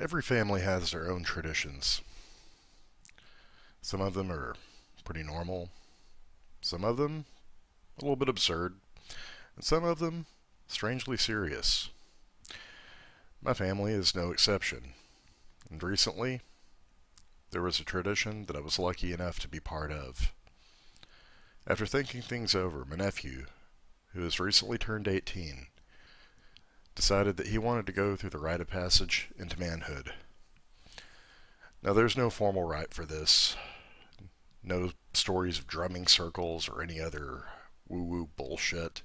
Every family has their own traditions. Some of them are pretty normal, some of them a little bit absurd, and some of them strangely serious. My family is no exception, and recently there was a tradition that I was lucky enough to be part of. After thinking things over, my nephew, who has recently turned 18, decided that he wanted to go through the rite of passage into manhood. Now, there's no formal rite for this, no stories of drumming circles or any other woo-woo bullshit,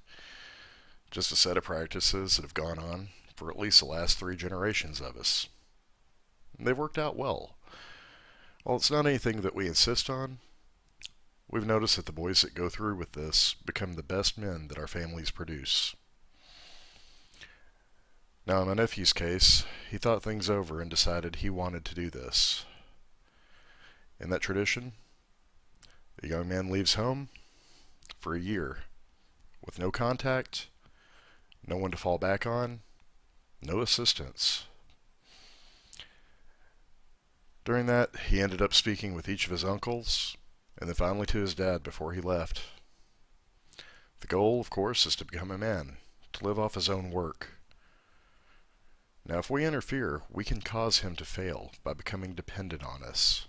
just a set of practices that have gone on for at least the last 3 generations of us. And they've worked out well. While it's not anything that we insist on, we've noticed that the boys that go through with this become the best men that our families produce. Now, in my nephew's case, he thought things over and decided he wanted to do this. In that tradition, the young man leaves home for a year with no contact, no one to fall back on, no assistance. During that, he ended up speaking with each of his uncles, and then finally to his dad before he left. The goal, of course, is to become a man, to live off his own work. Now, if we interfere, we can cause him to fail by becoming dependent on us.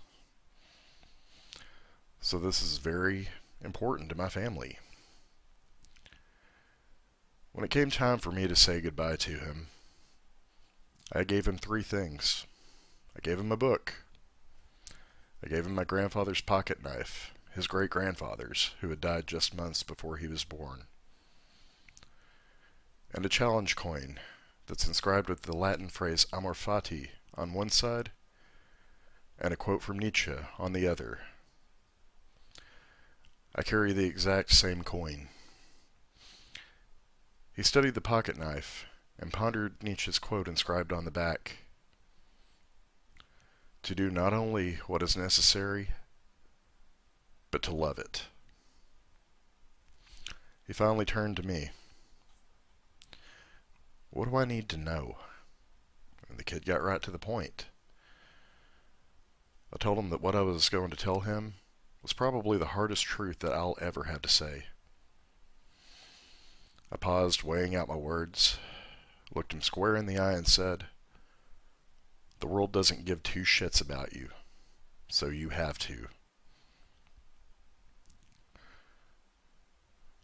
So this is very important to my family. When it came time for me to say goodbye to him, I gave him 3 things. I gave him a book. I gave him my grandfather's pocket knife, his great-grandfather's, who had died just months before he was born, and a challenge coin that's inscribed with the Latin phrase amor fati on one side and a quote from Nietzsche on the other. I carry the exact same coin. He studied the pocket knife and pondered Nietzsche's quote inscribed on the back: to do not only what is necessary, but to love it. He finally turned to me. What do I need to know? And the kid got right to the point. I told him that what I was going to tell him was probably the hardest truth that I'll ever have to say. I paused, weighing out my words, looked him square in the eye and said, "The world doesn't give 2 shits about you, so you have to."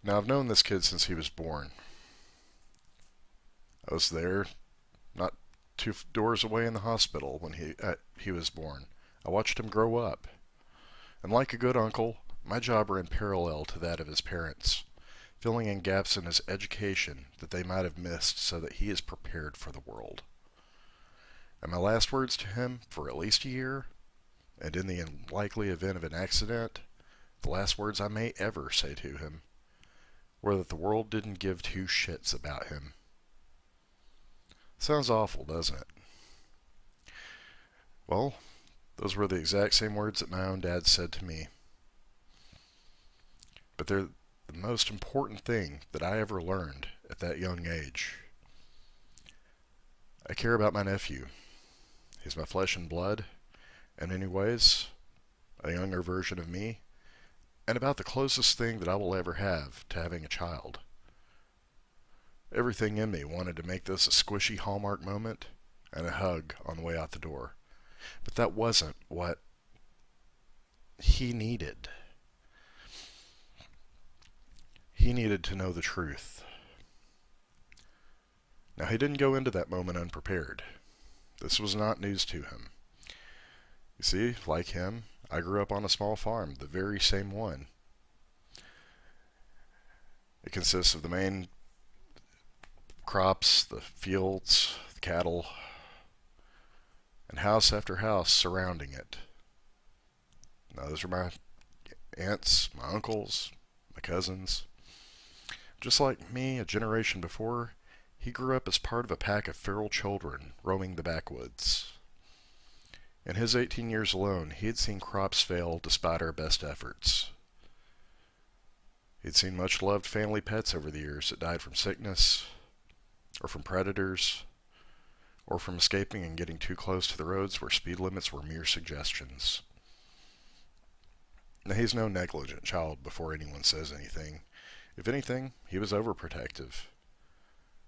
Now, I've known this kid since he was born. I was there, not 2 doors away in the hospital when he was born. I watched him grow up. And like a good uncle, my job ran parallel to that of his parents, filling in gaps in his education that they might have missed so that he is prepared for the world. And my last words to him for at least a year, and in the unlikely event of an accident, the last words I may ever say to him, were that the world didn't give 2 shits about him. Sounds awful, doesn't it? Well, those were the exact same words that my own dad said to me. But they're the most important thing that I ever learned at that young age. I care about my nephew. He's my flesh and blood, and in many ways, a younger version of me, and about the closest thing that I will ever have to having a child. Everything in me wanted to make this a squishy Hallmark moment and a hug on the way out the door. But that wasn't what he needed. He needed to know the truth. Now, he didn't go into that moment unprepared. This was not news to him. You see, like him, I grew up on a small farm, the very same one. It consists of the main crops, the fields, the cattle, and house after house surrounding it. Now, those are my aunts, my uncles, my cousins. Just like me, a generation before, he grew up as part of a pack of feral children roaming the backwoods. In his 18 years alone, he had seen crops fail despite our best efforts. He'd seen much-loved family pets over the years that died from sickness, or from predators, or from escaping and getting too close to the roads where speed limits were mere suggestions. Now, he's no negligent child before anyone says anything. If anything, he was overprotective.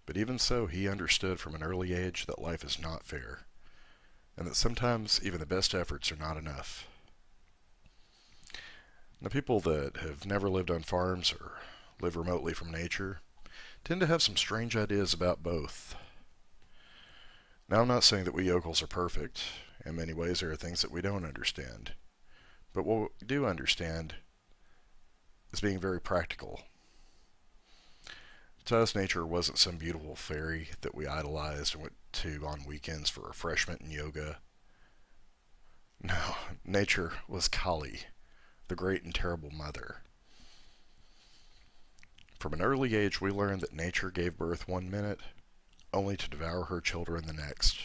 But even so, he understood from an early age that life is not fair, and that sometimes even the best efforts are not enough. Now, people that have never lived on farms or live remotely from nature tend to have some strange ideas about both. Now, I'm not saying that we yokels are perfect. In many ways, there are things that we don't understand. But what we do understand is being very practical. To us, nature wasn't some beautiful fairy that we idolized and went to on weekends for refreshment and yoga. No, nature was Kali, the great and terrible mother. From an early age, we learned that nature gave birth one minute, only to devour her children the next.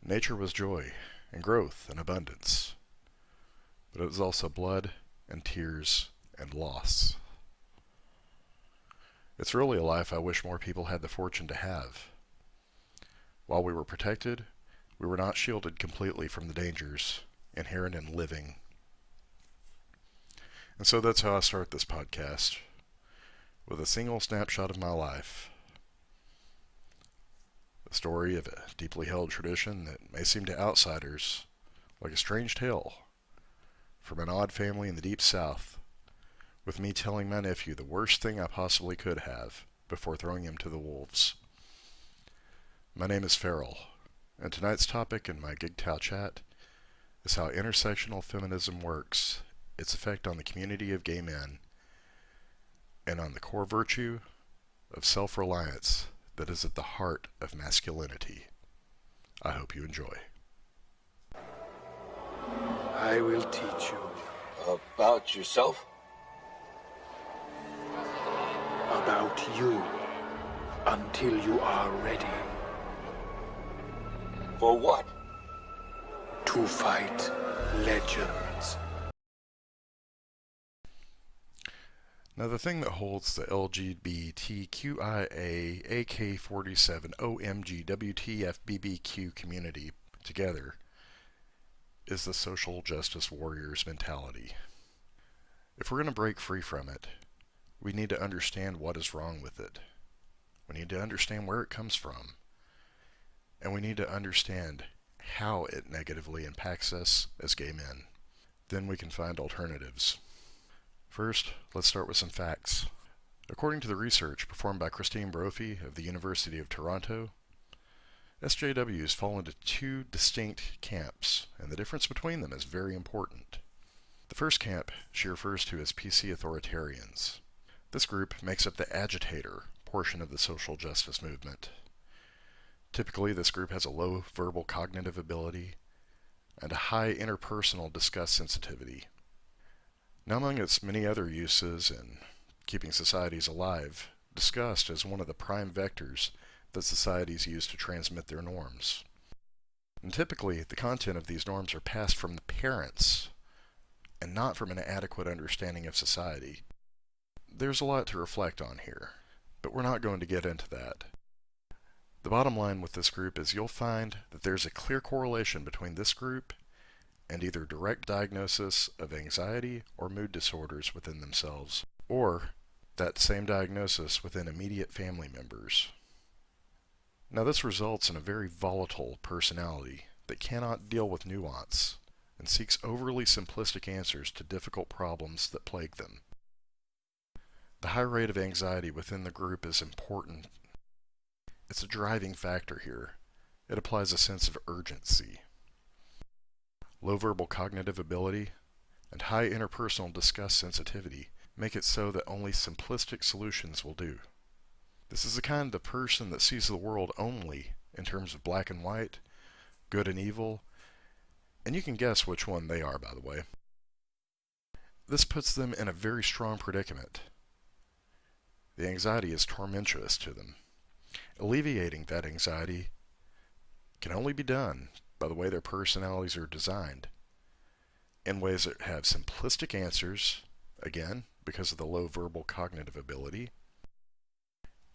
Nature was joy and growth and abundance, but it was also blood and tears and loss. It's really a life I wish more people had the fortune to have. While we were protected, we were not shielded completely from the dangers inherent in living. And so that's how I start this podcast, with a single snapshot of my life. The story of a deeply held tradition that may seem to outsiders like a strange tale from an odd family in the deep south, with me telling my nephew the worst thing I possibly could have before throwing him to the wolves. My name is Farrell, and tonight's topic in my GigTow chat is how intersectional feminism works, its effect on the community of gay men, and on the core virtue of self-reliance that is at the heart of masculinity. I hope you enjoy. I will teach you. About yourself? About you. Until you are ready. For what? To fight legends. Now, the thing that holds the LGBTQIA AK-47 OMG WTF BBQ community together is the social justice warriors mentality. If we're going to break free from it, we need to understand what is wrong with it. We need to understand where it comes from. And we need to understand how it negatively impacts us as gay men. Then we can find alternatives. First, let's start with some facts. According to the research performed by Christine Brophy of the University of Toronto, SJWs fall into two distinct camps, and the difference between them is very important. The first camp she refers to as PC authoritarians. This group makes up the agitator portion of the social justice movement. Typically, this group has a low verbal cognitive ability and a high interpersonal disgust sensitivity. Now, among its many other uses in keeping societies alive, disgust is one of the prime vectors that societies use to transmit their norms. And typically, the content of these norms are passed from the parents and not from an adequate understanding of society. There's a lot to reflect on here, but we're not going to get into that. The bottom line with this group is you'll find that there's a clear correlation between this group and either direct diagnosis of anxiety or mood disorders within themselves, or that same diagnosis within immediate family members. Now, this results in a very volatile personality that cannot deal with nuance and seeks overly simplistic answers to difficult problems that plague them. The high rate of anxiety within the group is important. It's a driving factor here. It applies a sense of urgency. Low verbal cognitive ability and high interpersonal disgust sensitivity make it so that only simplistic solutions will do. This is the kind of person that sees the world only in terms of black and white, good and evil, and you can guess which one they are, by the way. This puts them in a very strong predicament. The anxiety is tormentuous to them. Alleviating that anxiety can only be done by the way their personalities are designed, in ways that have simplistic answers, again, because of the low verbal cognitive ability,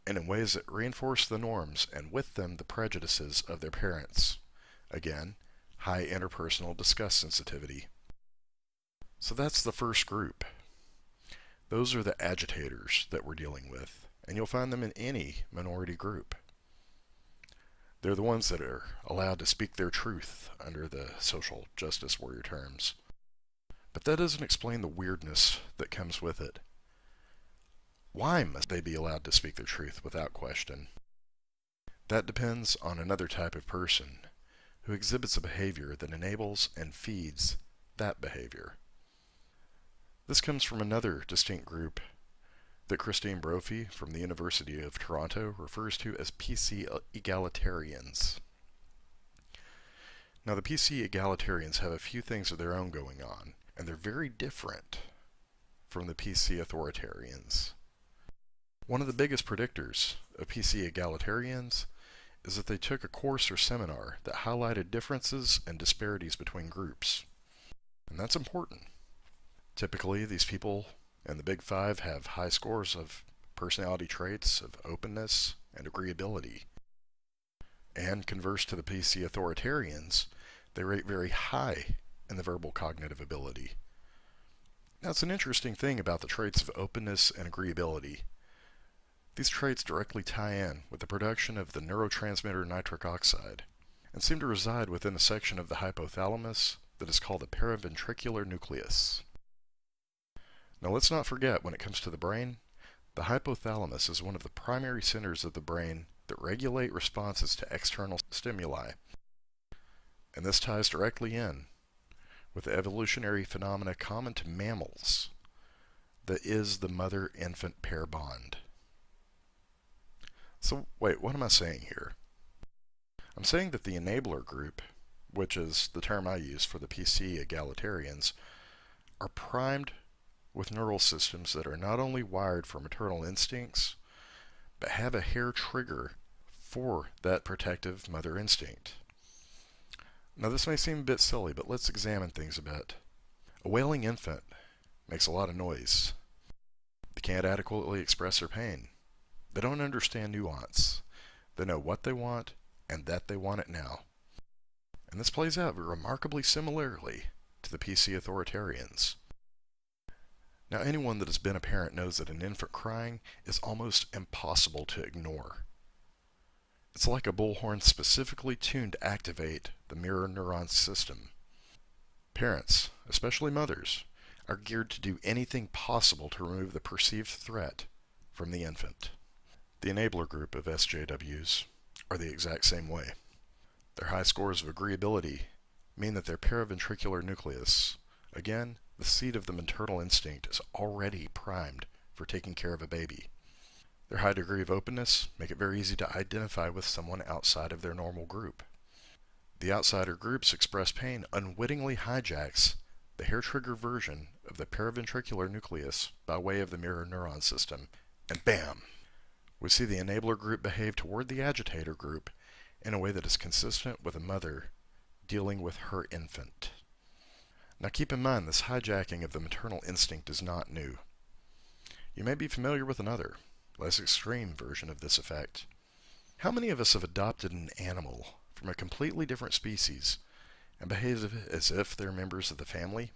and in ways that reinforce the norms and with them the prejudices of their parents. Again, high interpersonal disgust sensitivity. So that's the first group. Those are the agitators that we're dealing with, and you'll find them in any minority group. They're the ones that are allowed to speak their truth under the social justice warrior terms. But that doesn't explain the weirdness that comes with it. Why must they be allowed to speak their truth without question? That depends on another type of person who exhibits a behavior that enables and feeds that behavior. This comes from another distinct group that Christine Brophy from the University of Toronto refers to as PC egalitarians. Now, the PC egalitarians have a few things of their own going on, and they're very different from the PC authoritarians. One of the biggest predictors of PC egalitarians is that they took a course or seminar that highlighted differences and disparities between groups. And that's important. Typically, these people in the Big Five have high scores of personality traits of openness and agreeability. And converse to the PC authoritarians, they rate very high in the verbal cognitive ability. Now, it's an interesting thing about the traits of openness and agreeability. These traits directly tie in with the production of the neurotransmitter nitric oxide and seem to reside within a section of the hypothalamus that is called the paraventricular nucleus. Now, let's not forget, when it comes to the brain, the hypothalamus is one of the primary centers of the brain that regulate responses to external stimuli. And this ties directly in with the evolutionary phenomena common to mammals, that is the mother-infant pair bond. So, wait, what am I saying here? I'm saying that the enabler group, which is the term I use for the PC egalitarians, are primed with neural systems that are not only wired for maternal instincts, but have a hair trigger for that protective mother instinct. Now, this may seem a bit silly, but let's examine things a bit. A wailing infant makes a lot of noise. They can't adequately express their pain. They don't understand nuance. They know what they want and that they want it now. And this plays out remarkably similarly to the PC authoritarians. Now, anyone that has been a parent knows that an infant crying is almost impossible to ignore. It's like a bullhorn specifically tuned to activate the mirror neuron system. Parents, especially mothers, are geared to do anything possible to remove the perceived threat from the infant. The enabler group of SJWs are the exact same way. Their high scores of agreeability mean that their paraventricular nucleus, again, the seat of the maternal instinct, is already primed for taking care of a baby. Their high degree of openness make it very easy to identify with someone outside of their normal group. The outsider group's expressed pain unwittingly hijacks the hair trigger version of the paraventricular nucleus by way of the mirror neuron system, and bam! We see the enabler group behave toward the agitator group in a way that is consistent with a mother dealing with her infant. Now, keep in mind, this hijacking of the maternal instinct is not new. You may be familiar with another, less extreme version of this effect. How many of us have adopted an animal from a completely different species and behave as if they're members of the family?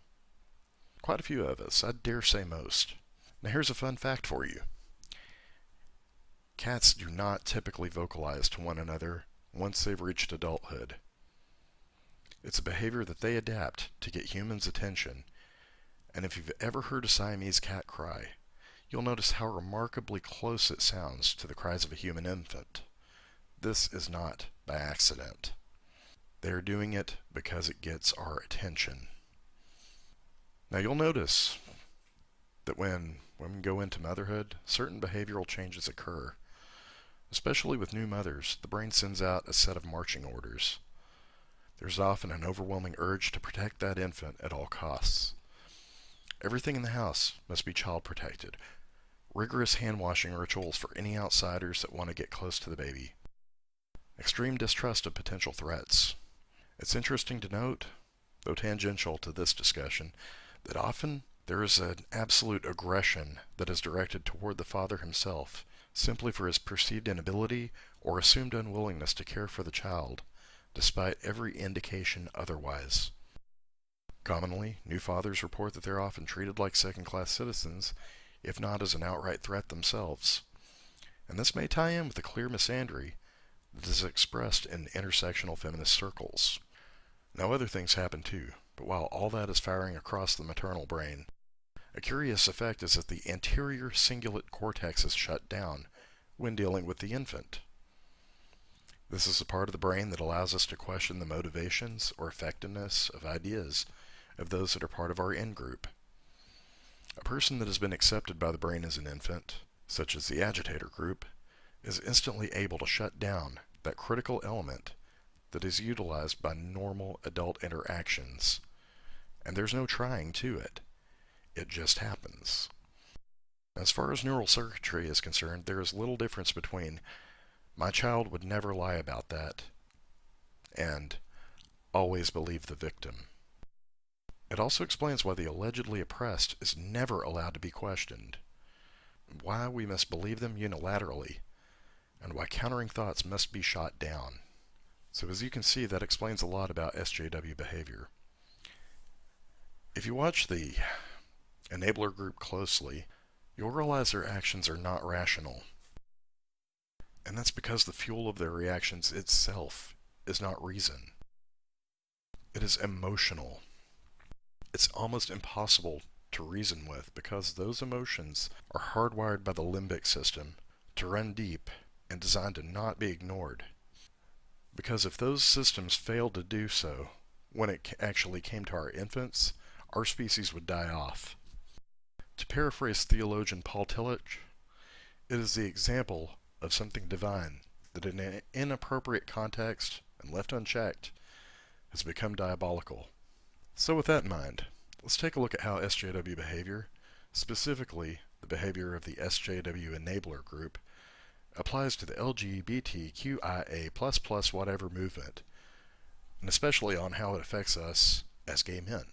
Quite a few of us, I dare say most. Now, here's a fun fact for you. Cats do not typically vocalize to one another once they've reached adulthood. It's a behavior that they adapt to get humans' attention, and if you've ever heard a Siamese cat cry, you'll notice how remarkably close it sounds to the cries of a human infant. This is not by accident. They are doing it because it gets our attention. Now, you'll notice that when women go into motherhood, certain behavioral changes occur. Especially with new mothers, the brain sends out a set of marching orders. There's often an overwhelming urge to protect that infant at all costs. Everything in the house must be child protected. Rigorous hand-washing rituals for any outsiders that want to get close to the baby. Extreme distrust of potential threats. It's interesting to note, though tangential to this discussion, that often there is an absolute aggression that is directed toward the father himself simply for his perceived inability or assumed unwillingness to care for the child, despite every indication otherwise. Commonly, new fathers report that they're often treated like second-class citizens, if not as an outright threat themselves. And this may tie in with the clear misandry that is expressed in intersectional feminist circles. Now other things happen too, but while all that is firing across the maternal brain, a curious effect is that the anterior cingulate cortex is shut down when dealing with the infant. This is the part of the brain that allows us to question the motivations or effectiveness of ideas of those that are part of our in-group. A person that has been accepted by the brain as an infant, such as the agitator group, is instantly able to shut down that critical element that is utilized by normal adult interactions. And there's no trying to it. It just happens. As far as neural circuitry is concerned, there is little difference between "my child would never lie about that" and "always believe the victim." It also explains why the allegedly oppressed is never allowed to be questioned, why we must believe them unilaterally, and why countering thoughts must be shot down. So as you can see, that explains a lot about SJW behavior. If you watch the enabler group closely, you'll realize their actions are not rational. And that's because the fuel of their reactions itself is not reason. It is emotional. It's almost impossible to reason with because those emotions are hardwired by the limbic system to run deep and designed to not be ignored. Because if those systems failed to do so when it actually came to our infants, our species would die off. To paraphrase theologian Paul Tillich, it is the example of something divine that in an inappropriate context and left unchecked has become diabolical. So with that in mind, let's take a look at how SJW behavior, specifically the behavior of the SJW enabler group, applies to the LGBTQIA++ whatever movement, and especially on how it affects us as gay men.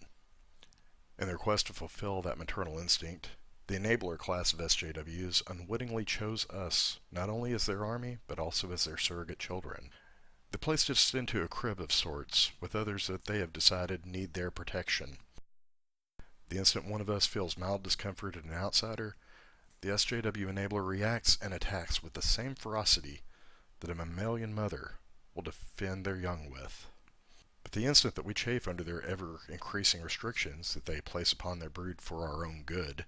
In their quest to fulfill that maternal instinct, the enabler class of SJWs unwittingly chose us not only as their army, but also as their surrogate children. They placed us into a crib of sorts with others that they have decided need their protection. The instant one of us feels mild discomfort at an outsider, the SJW enabler reacts and attacks with the same ferocity that a mammalian mother will defend their young with. But the instant that we chafe under their ever-increasing restrictions that they place upon their brood for our own good,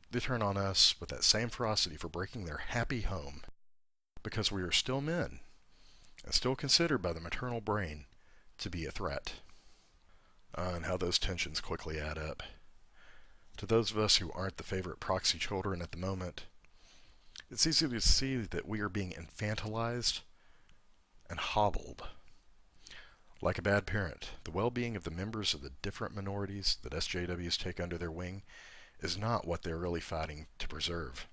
they turn on us with that same ferocity for breaking their happy home, because we are still men, and still considered by the maternal brain to be a threat. And how those tensions quickly add up. To those of us who aren't the favorite proxy children at the moment, it's easy to see that we are being infantilized and hobbled. Like a bad parent, the well-being of the members of the different minorities that SJWs take under their wing is not what they're really fighting to preserve.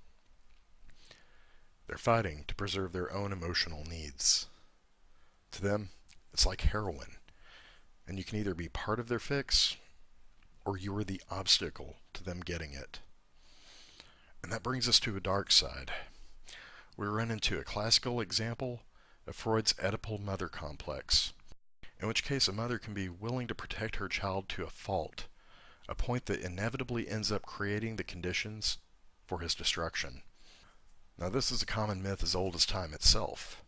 They're fighting to preserve their own emotional needs. To them, it's like heroin, and you can either be part of their fix, or you are the obstacle to them getting it. And that brings us to a dark side. We run into a classical example of Freud's Oedipal Mother complex, in which case a mother can be willing to protect her child to a fault, a point that inevitably ends up creating the conditions for his destruction. Now this is a common myth as old as time itself.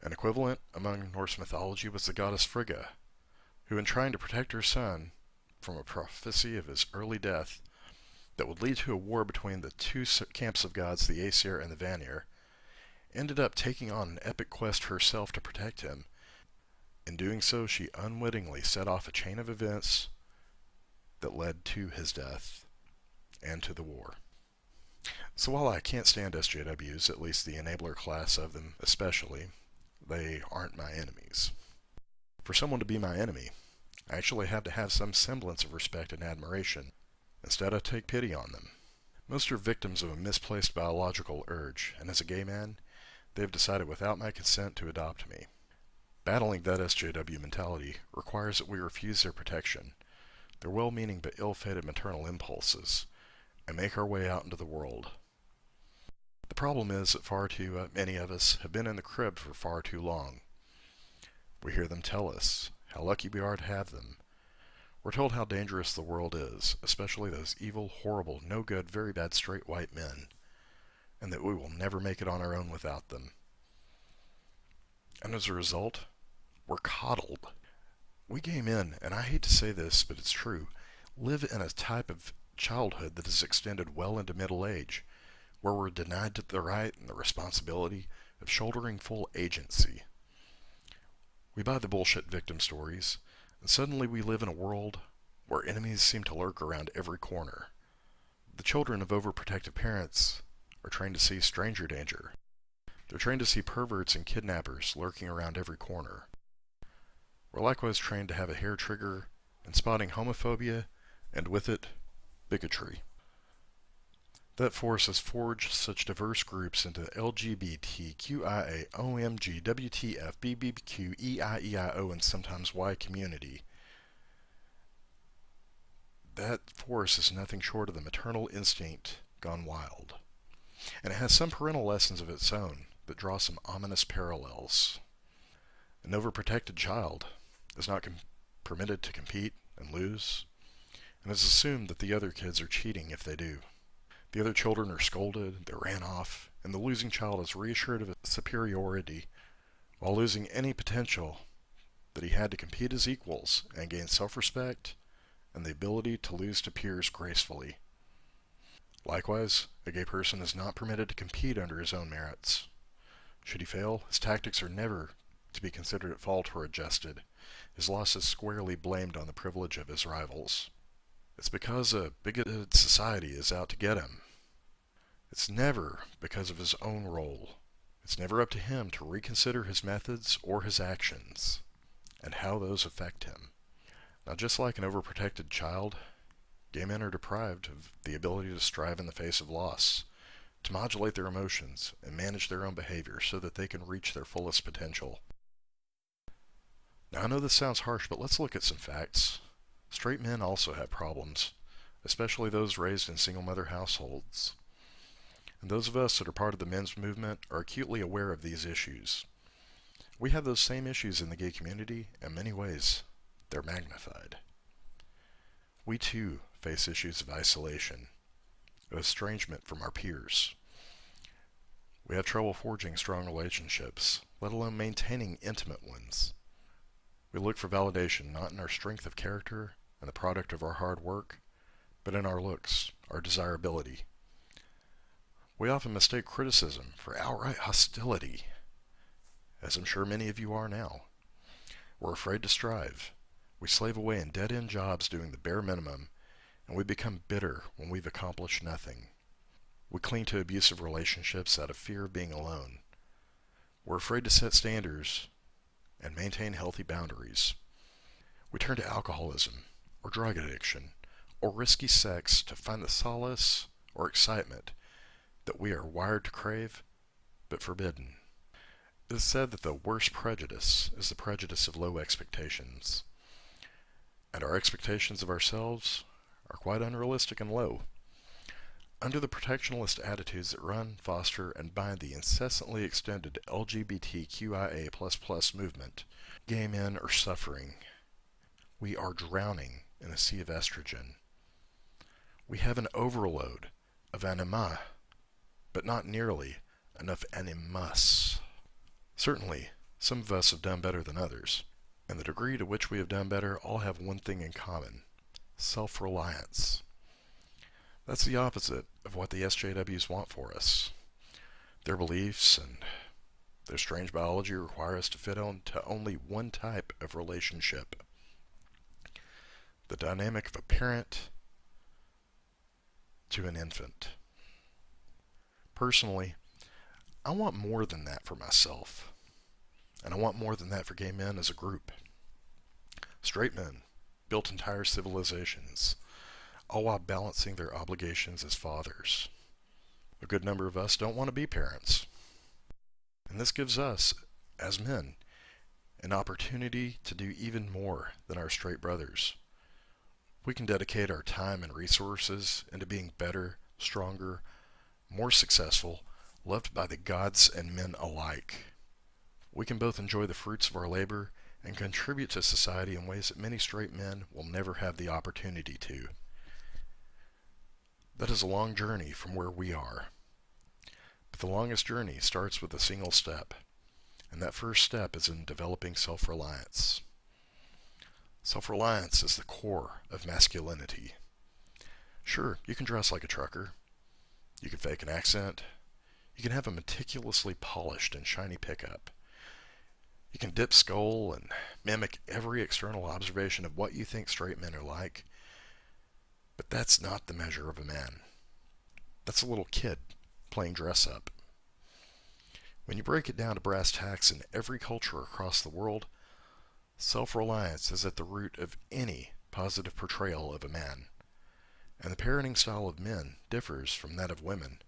An equivalent among Norse mythology was the goddess Frigga, who in trying to protect her son from a prophecy of his early death that would lead to a war between the two camps of gods, the Aesir and the Vanir, ended up taking on an epic quest herself to protect him. In doing so, she unwittingly set off a chain of events that led to his death and to the war. So while I can't stand SJWs, at least the enabler class of them especially, they aren't my enemies. For someone to be my enemy, I actually have to have some semblance of respect and admiration. Instead, I take pity on them. Most are victims of a misplaced biological urge, and as a gay man, they have decided without my consent to adopt me. Battling that SJW mentality requires that we refuse their protection, their well-meaning but ill-fated maternal impulses, and make our way out into the world. The problem is that far too many of us have been in the crib for far too long. We hear them tell us how lucky we are to have them. We're told how dangerous the world is, especially those evil, horrible, no good, very bad straight white men, and that we will never make it on our own without them. And as a result, we're coddled. We gay men, and I hate to say this, but it's true, live in a type of childhood that is extended well into middle age, where we're denied the right and the responsibility of shouldering full agency. We buy the bullshit victim stories, and suddenly we live in a world where enemies seem to lurk around every corner. The children of overprotective parents are trained to see stranger danger. They're trained to see perverts and kidnappers lurking around every corner. We're likewise trained to have a hair trigger in spotting homophobia, and with it, bigotry. That force has forged such diverse groups into LGBTQIA, OMG, WTF, BBQ, EIEIO, and sometimes Y community. That force is nothing short of the maternal instinct gone wild. And it has some parental lessons of its own that draw some ominous parallels. An overprotected child is not permitted to compete and lose, and it's assumed that the other kids are cheating if they do. The other children are scolded, they're ran off, and the losing child is reassured of its superiority while losing any potential that he had to compete as equals and gain self-respect and the ability to lose to peers gracefully. Likewise, a gay person is not permitted to compete under his own merits. Should he fail, his tactics are never to be considered at fault or adjusted. His loss is squarely blamed on the privilege of his rivals. It's because a bigoted society is out to get him. It's never because of his own role. It's never up to him to reconsider his methods or his actions and how those affect him. Now, just like an overprotected child, gay men are deprived of the ability to strive in the face of loss, to modulate their emotions and manage their own behavior so that they can reach their fullest potential. Now, I know this sounds harsh, but let's look at some facts. Straight men also have problems, especially those raised in single mother households. And those of us that are part of the men's movement are acutely aware of these issues. We have those same issues in the gay community, and in many ways, they're magnified. We too face issues of isolation, of estrangement from our peers. We have trouble forging strong relationships, let alone maintaining intimate ones. We look for validation not in our strength of character and the product of our hard work, but in our looks, our desirability. We often mistake criticism for outright hostility, as I'm sure many of you are now. We're afraid to strive. We slave away in dead-end jobs doing the bare minimum, and we become bitter when we've accomplished nothing. We cling to abusive relationships out of fear of being alone. We're afraid to set standards and maintain healthy boundaries. We turn to alcoholism, or drug addiction, or risky sex to find the solace or excitement that we are wired to crave, but forbidden. It is said that the worst prejudice is the prejudice of low expectations. And our expectations of ourselves are quite unrealistic and low. Under the protectionist attitudes that run, foster, and bind the incessantly extended LGBTQIA++ movement, gay men are suffering. We are drowning in a sea of estrogen. We have an overload of anima, but not nearly enough animus. Certainly, some of us have done better than others, and the degree to which we have done better all have one thing in common: self-reliance. That's the opposite of what the SJWs want for us. Their beliefs and their strange biology require us to fit into only one type of relationship: the dynamic of a parent to an infant. Personally, I want more than that for myself. And I want more than that for gay men as a group. Straight men built entire civilizations, all while balancing their obligations as fathers. A good number of us don't want to be parents. And this gives us, as men, an opportunity to do even more than our straight brothers. We can dedicate our time and resources into being better, stronger, more successful, loved by the gods and men alike. We can both enjoy the fruits of our labor and contribute to society in ways that many straight men will never have the opportunity to. That is a long journey from where we are. But the longest journey starts with a single step, and that first step is in developing self-reliance. Self-reliance is the core of masculinity. Sure, you can dress like a trucker. You can fake an accent. You can have a meticulously polished and shiny pickup. You can dip skull and mimic every external observation of what you think straight men are like. But that's not the measure of a man. That's a little kid playing dress up. When you break it down to brass tacks in every culture across the world, self-reliance is at the root of any positive portrayal of a man. And the parenting style of men differs from that of women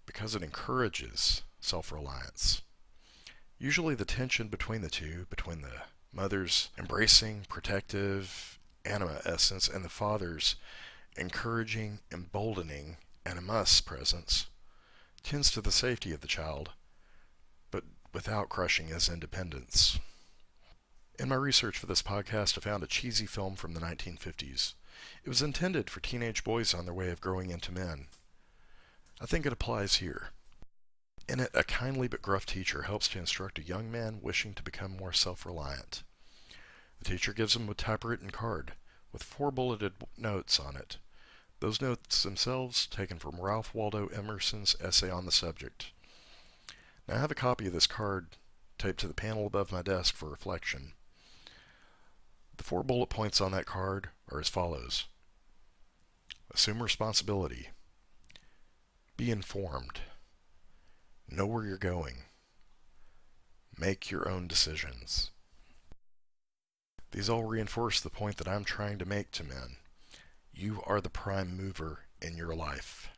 because it encourages self-reliance. Usually the tension between the two, between the mother's embracing, protective, anima essence and the father's encouraging, emboldening, animus presence, tends to the safety of the child, but without crushing his independence. In my research for this podcast, I found a cheesy film from the 1950s. It was intended for teenage boys on their way of growing into men. I think it applies here. In it, a kindly but gruff teacher helps to instruct a young man wishing to become more self-reliant. The teacher gives him a typewritten card with 4 bulleted notes on it. Those notes themselves taken from Ralph Waldo Emerson's essay on the subject. Now I have a copy of this card taped to the panel above my desk for reflection. The 4 bullet points on that card are as follows. Assume responsibility. Be informed. Know where you're going. Make your own decisions. These all reinforce the point that I'm trying to make to men. You are the prime mover in your life.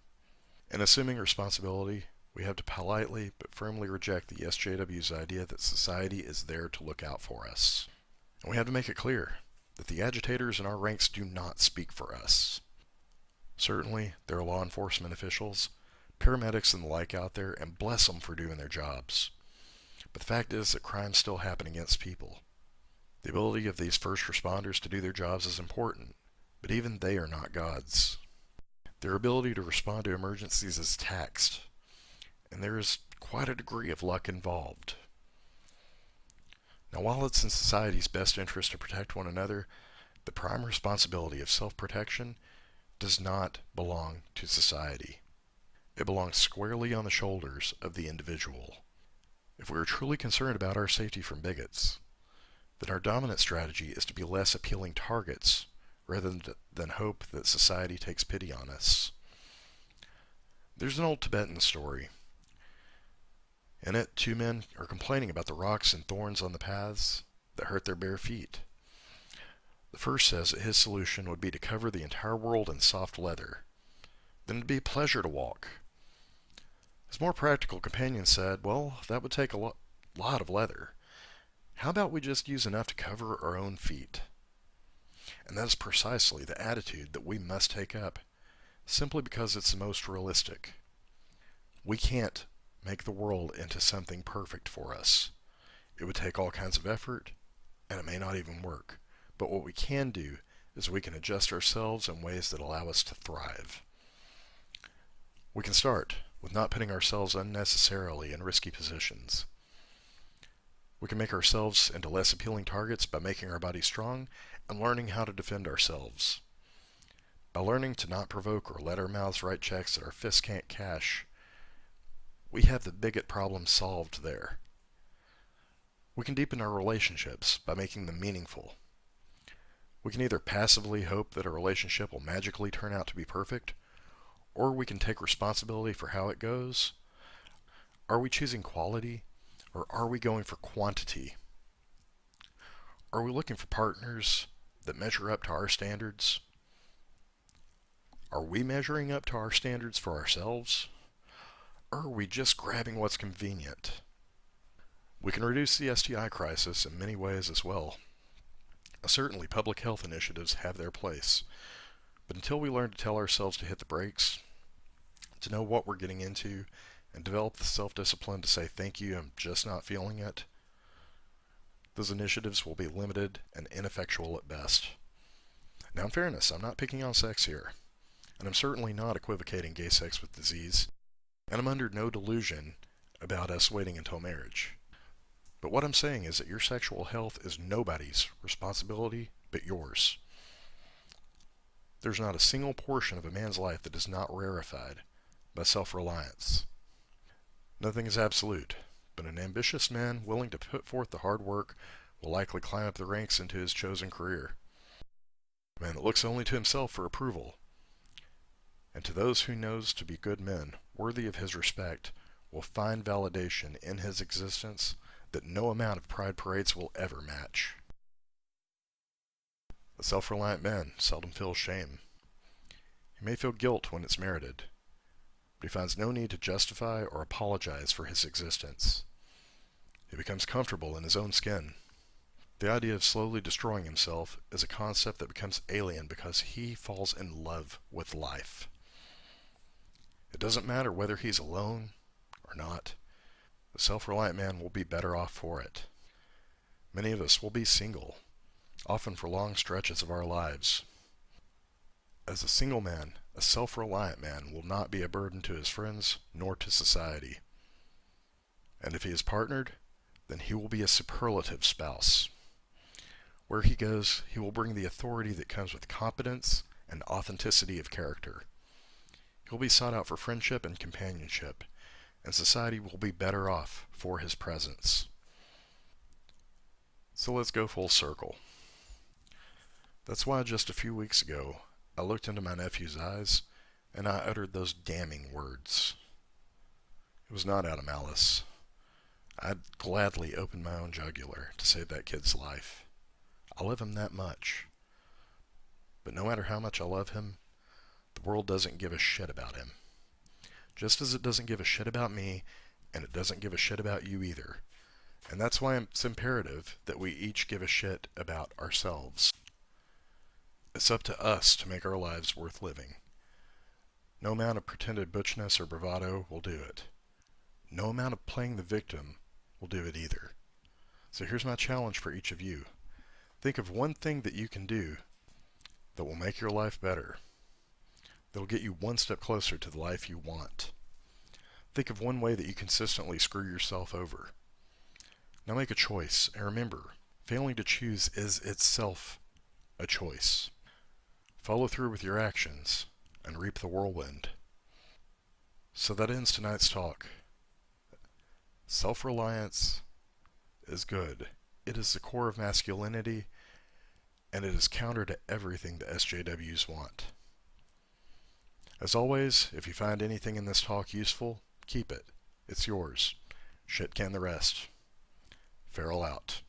In assuming responsibility, we have to politely but firmly reject the SJWs' idea that society is there to look out for us. And we have to make it clear that the agitators in our ranks do not speak for us. Certainly, there are law enforcement officials, paramedics and the like out there, and bless them for doing their jobs. But the fact is that crimes still happen against people. The ability of these first responders to do their jobs is important, but even they are not gods. Their ability to respond to emergencies is taxed, and there is quite a degree of luck involved. Now, while it's in society's best interest to protect one another, the prime responsibility of self-protection does not belong to society. It belongs squarely on the shoulders of the individual. If we are truly concerned about our safety from bigots, then our dominant strategy is to be less appealing targets rather than hope that society takes pity on us. There's an old Tibetan story. In it, 2 men are complaining about the rocks and thorns on the paths that hurt their bare feet. The first says that his solution would be to cover the entire world in soft leather. Then it'd be a pleasure to walk. His more practical companion said, well, that would take a lot of leather. How about we just use enough to cover our own feet? And that is precisely the attitude that we must take up, simply because it's the most realistic. We can't make the world into something perfect for us. It would take all kinds of effort, and it may not even work. But what we can do is we can adjust ourselves in ways that allow us to thrive. We can start with not putting ourselves unnecessarily in risky positions. We can make ourselves into less appealing targets by making our bodies strong and learning how to defend ourselves. By learning to not provoke or let our mouths write checks that our fists can't cash, we have the bigot problem solved there. We can deepen our relationships by making them meaningful. We can either passively hope that a relationship will magically turn out to be perfect, or we can take responsibility for how it goes. Are we choosing quality, or are we going for quantity? Are we looking for partners that measure up to our standards? Are we measuring up to our standards for ourselves? Or are we just grabbing what's convenient? We can reduce the STI crisis in many ways as well. Certainly, public health initiatives have their place, but until we learn to tell ourselves to hit the brakes, to know what we're getting into, and develop the self-discipline to say thank you, I'm just not feeling it, those initiatives will be limited and ineffectual at best. Now, in fairness, I'm not picking on sex here, and I'm certainly not equivocating gay sex with disease, and I'm under no delusion about us waiting until marriage. But what I'm saying is that your sexual health is nobody's responsibility but yours. There's not a single portion of a man's life that is not rarefied by self-reliance. Nothing is absolute, but an ambitious man willing to put forth the hard work will likely climb up the ranks into his chosen career. A man that looks only to himself for approval, and to those who knows to be good men, worthy of his respect, will find validation in his existence that no amount of pride parades will ever match. A self-reliant man seldom feels shame. He may feel guilt when it's merited, but he finds no need to justify or apologize for his existence. He becomes comfortable in his own skin. The idea of slowly destroying himself is a concept that becomes alien because he falls in love with life. It doesn't matter whether he's alone or not. The self-reliant man will be better off for it. Many of us will be single, often for long stretches of our lives. As a single man, a self-reliant man will not be a burden to his friends nor to society. And if he is partnered, then he will be a superlative spouse. Where he goes, he will bring the authority that comes with competence and authenticity of character. He'll be sought out for friendship and companionship, and society will be better off for his presence. So let's go full circle. That's why just a few weeks ago, I looked into my nephew's eyes, and I uttered those damning words. It was not out of malice. I'd gladly open my own jugular to save that kid's life. I love him that much. But no matter how much I love him, the world doesn't give a shit about him. Just as it doesn't give a shit about me, and it doesn't give a shit about you either. And that's why it's imperative that we each give a shit about ourselves. It's up to us to make our lives worth living. No amount of pretended butchness or bravado will do it. No amount of playing the victim will do it either. So here's my challenge for each of you. Think of one thing that you can do that will make your life better, that'll get you one step closer to the life you want. Think of one way that you consistently screw yourself over. Now make a choice, and remember, failing to choose is itself a choice. Follow through with your actions, and reap the whirlwind. So that ends tonight's talk. Self-reliance is good. It is the core of masculinity, and it is counter to everything the SJWs want. As always, if you find anything in this talk useful, keep it. It's yours. Shit can the rest. Feral out.